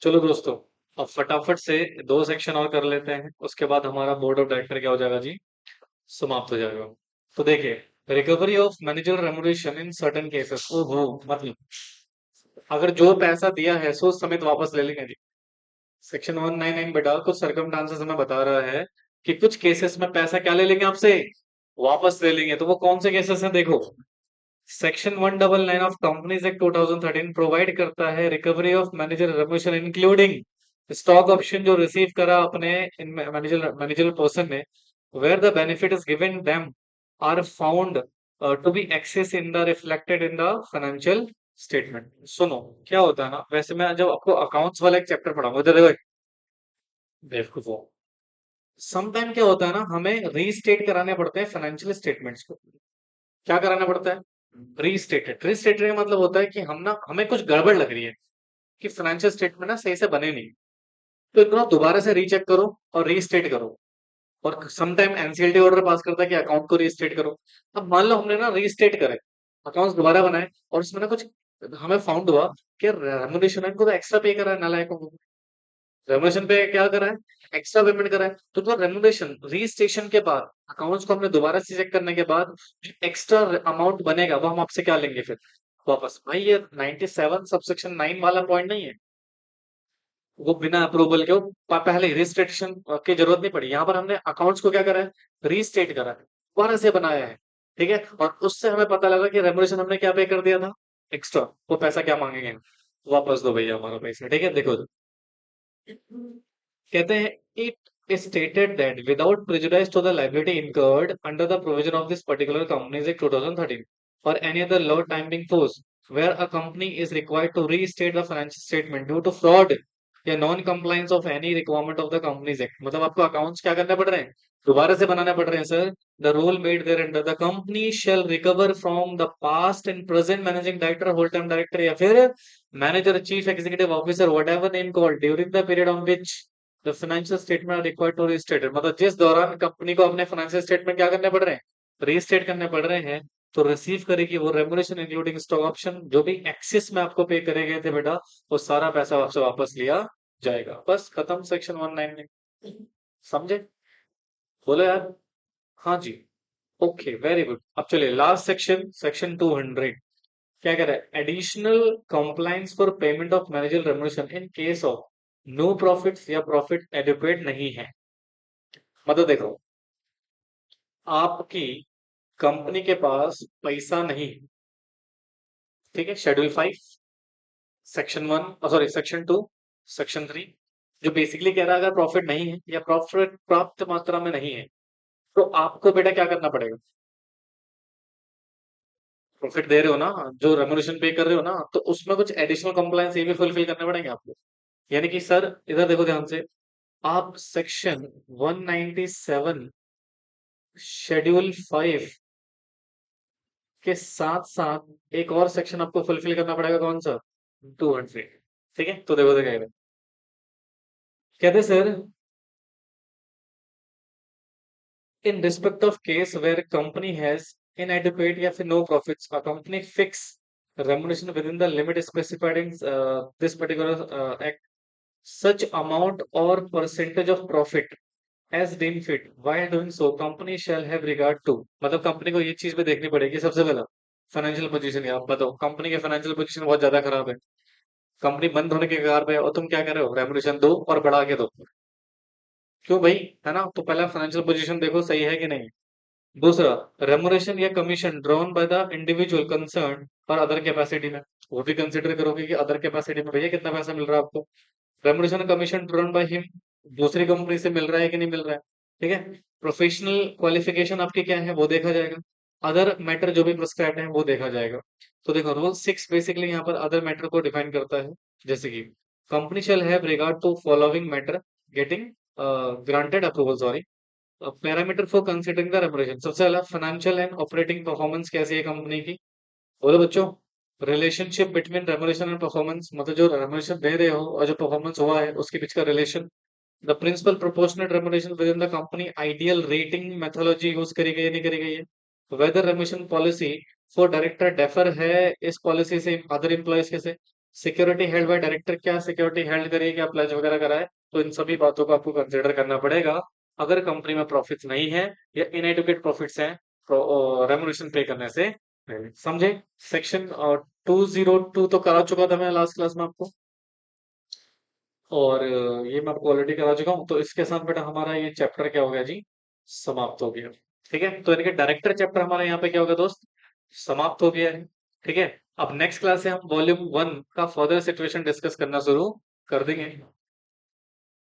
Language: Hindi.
चलो दोस्तों, अब फटाफट से दो सेक्शन और कर लेते हैं। उसके बाद हमारा बोर्ड ऑफ डायरेक्टर क्या हो जाएगा जी, समाप्त हो जाएगा। तो देखिए, recovery of manager remuneration in certain cases. ओहो, मतलब अगर जो पैसा दिया है सो उस समेत वापस ले लेंगे जी। सेक्शन 199 बेटा कुछ सर्कमस्टांसेस हमें बता रहा है कि कुछ केसेस में पैसा क्या ले लेंगे आपसे, वापस ले लेंगे। तो वो कौन से केसेस हैं देखो। Section 199 of companies act 2013 provide करता है recovery of manager remuneration including stock option जो रिसीव करा अपने मैनेजर मैनेजर पर्सन ने, where the benefit is given them are found to be excess in the reflected in the financial statement. सुनो, क्या होता है ना, वैसे मैं जब आपको अकाउंट्स वाला एक चैप्टर पढ़ाऊंगा, इधर देखो, बेवकूफो, समटाइम क्या होता है ना, हमें रीस्टेट कराने पड़ते हैं फाइनेंशियल स्टेटमेंट्स को। क्या कराना पड़ता है, रीस्टेटेड। रीस्टेटेड का मतलब होता है कि हम ना, हमें कुछ गड़बड़ लग रही है कि फाइनेंशियल स्टेटमेंट ना सही से बने नहीं, तो इनको ना दोबारा से रीचेक करो और रीस्टेट करो। और समटाइम एनसीएलटी ऑर्डर पास करता है कि अकाउंट को रीस्टेट करो। अब मान लो हमने ना रीस्टेट करे, अकाउंट्स दोबारा बनाए, और उसमें ना कुछ हमें फाउंड हुआ कि रेमुनेशन को तो एक्स्ट्रा पे करा है नालायकों को। रेमुनेशन पे क्या करा है, एक्स्ट्रा पेमेंट करा है। तो रेमुनेशन रीस्टेशन के बाद अकाउंट्स को हमने दोबारा से चेक करने के बाद जो एक्स्ट्रा अमाउंट बनेगा वो हम आपसे क्या लेंगे फिर वापस। भाई ये 97 सबसेक्शन 9 वाला पॉइंट नहीं है, वो बिना अप्रूवल के वो पहले रजिस्ट्रेशन की जरूरत नहीं पड़ी। यहाँ पर हमने अकाउंट्स को क्या करा है, रीस्टेट करा है, दोबारा से बनाया है। ठीक है, और उससे हमें पता लगा कि रेमुनेशन हमने क्या पे कर दिया था, एक्स्ट्रा। वो पैसा क्या मांगेंगे, वापस दो भैया हमारा पैसा। ठीक है, देखो कहते हैं, it stated that without prejudice to the liability incurred under the provision of this particular companies act 2013 or any other law time being force where a company is required to restate the financial statement due to fraud या non compliance of any requirement of the companies act. मतलब आपको अकाउंट्स क्या करने पड़ रहे हैं, दोबारा से बनाने पड़ रहे हैं sir. The rule made thereunder the company shall recover from the past and present managing director, whole time director, या फिर manager, chief executive officer, whatever name called during the period on which the financial statement are required to restate. मतलब जिस दौरान कंपनी को अपने फाइनेंशियल स्टेटमेंट क्या करने पड़ रहे हैं, रीस्टेट करने पड़ रहे हैं, तो रिसीव करेगी वो रेमुनेशन इंक्लूडिंग स्टॉक ऑप्शन जो भी एक्सिस में आपको पे करे गए थे बेटा, वो सारा पैसा आपसे वापस लिया जाएगा। बस खत्म सेक्शन 199। समझे, बोलो यार। हाँ जी, ओके वेरी गुड। अब चलिए लास्ट सेक्शन, सेक्शन 200। क्या कह रहा है, additional compliance for payment of manager remuneration in case of no profits या प्रॉफिट एडिक्वेट नहीं है। मतलब देखो, आपकी कंपनी के पास पैसा नहीं, ठीक है, schedule 5, section 1, sorry section 2, section 3, जो बेसिकली कह रहा है अगर प्रॉफिट नहीं है या प्रॉफिट प्राप्त मात्रा में नहीं है, तो आपको बेटा क्या करना पड़ेगा, प्रॉफिट दे रहे हो ना, जो रेमुनेशन पे कर रहे हो ना, तो उसमें कुछ एडिशनल कंप्लायंस ये भी फुलफिल करने पड़ेंगे आपको। यानी कि सर इधर देखो ध्यान से, आप सेक्शन 197 शेड्यूल 5 के साथ साथ एक और सेक्शन आपको फुलफिल करना पड़ेगा, कौन सा, 200। ठीक है, तो देखो देखो कहते sir, in respect of case where company has inadequate या फिर no profits, a company fix remuneration within the limit specified in this particular act, such amount or percentage of profit as deemed fit while doing so company shall have regard to। मतलब कंपनी को ये चीज भी देखनी पड़ेगी सबसे पहला, फाइनेंशियल पोजीशन। आप बताओ, कंपनी के फाइनेंशियल पोजीशन बहुत ज्यादा खराब है, कंपनी बंद होने के कगार पे है, और तुम क्या कर रहे हो, रेमुनेशन दो और बढ़ा के दो। क्यों भाई, है ना, तो पहला फाइनेंशियल पोजीशन देखो सही है कि नहीं। दूसरा, रेमुनेशन या commission drawn by the individual concern और अदर कैपेसिटी में, वो भी कंसिडर करोगे कि अदर कैपेसिटी में भैया कितना पैसा मिल रहा है आपको। Remuneration commission drawn by him, दूसरी कंपनी से मिल रहा है कि नहीं मिल रहा है। ठीक है, प्रोफेशनल क्वालिफिकेशन आपकी क्या है वो देखा जाएगा, अदर मैटर जो भी प्रिस्क्राइब है वो देखा जाएगा। तो देखो रूल 6 बेसिकली यहाँ पर अदर मैटर को डिफाइन करता है, जैसे कि company shall have regard to following matter getting granted approval, sorry, parameter for considering the remuneration. सबसे पहला, फाइनेंशियल एंड ऑपरेटिंग परफॉर्मेंस कैसी है कंपनी की, बोलो बच्चों। Relationship between remuneration and performance, मतलब जो रेमुनेशन दे रहे हो और जो परफॉर्मेंस हुआ है उसके बीच का relation. The principle proportionate remuneration within the company, ideal rating methodology use करी गई है नहीं करी गई है। Whether remuneration policy for director differ है इस पॉलिसी से अदर एम्प्लॉयज के से। सिक्योरिटी हेल्ड बाय डायरेक्टर, क्या सिक्योरिटी हेल्ड करिए, क्या प्लेज वगैरह कराए, तो इन सभी बातों को आपको कंसिडर करना पड़ेगा अगर कंपनी में प्रॉफिट्स नहीं है या इनएडुकेट प्रॉफिट्स हैं रेमुनेशन पे करने से पहले। समझे? सेक्शन 202 तो करा चुका था मैं लास्ट क्लास में आपको, और ये मैं आपको ऑलरेडी करा चुका हूँ। तो इसके साथ बेटा हमारा ये चैप्टर क्या हो गया जी, समाप्त हो गया। ठीक है, तो यानी कि डायरेक्टर चैप्टर हमारा यहाँ पे क्या हो गया दोस्त, समाप्त हो गया है। ठीक है, अब नेक्स्ट क्लास से हम वॉल्यूम 1 का फर्दर सिचुएशन डिस्कस करना शुरू कर देंगे।